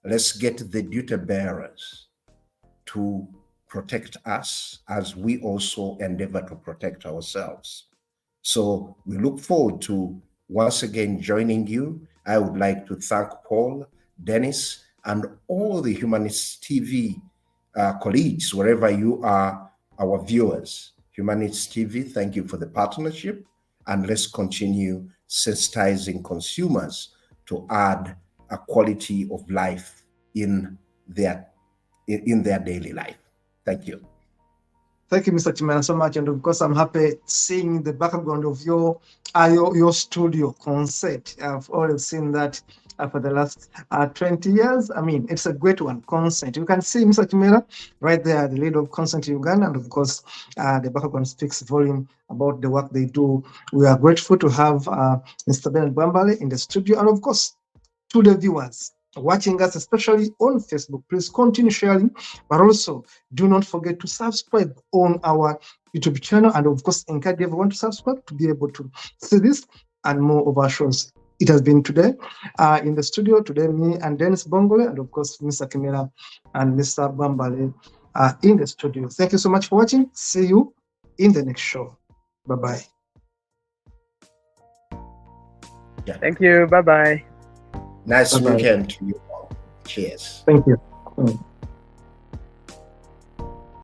Let's get the duty bearers to protect us as we also endeavor to protect ourselves. So we look forward to once again joining you. I would like to thank Paul, Dennis, and all the Humanist TV colleagues, wherever you are, our viewers. Humanist TV, thank you for the partnership, and let's continue sensitizing consumers to add a quality of life in their daily life. Thank you. Thank you, Mr. Chimera, so much. And of course, I'm happy seeing the background of your studio concept. I've always seen that for the last 20 years. I mean, it's a great one, Consent. You can see Mr. Chimera right there, the leader of Consent Uganda. And of course, the background speaks volume about the work they do. We are grateful to have Mr. Bernard Bwambale in the studio. And of course, to the viewers watching us, especially on Facebook, please continue sharing, but also do not forget to subscribe on our YouTube channel, and of course encourage everyone to subscribe to be able to see this and more of our shows. It has been today in the studio, me and Dennis Bongole, and of course Mr. Kimera and Mr. Bambale in the studio. Thank you so much for watching. See you in the next show. Bye-bye. Thank you. Bye-bye. Nice weekend to you all. Cheers. Thank you.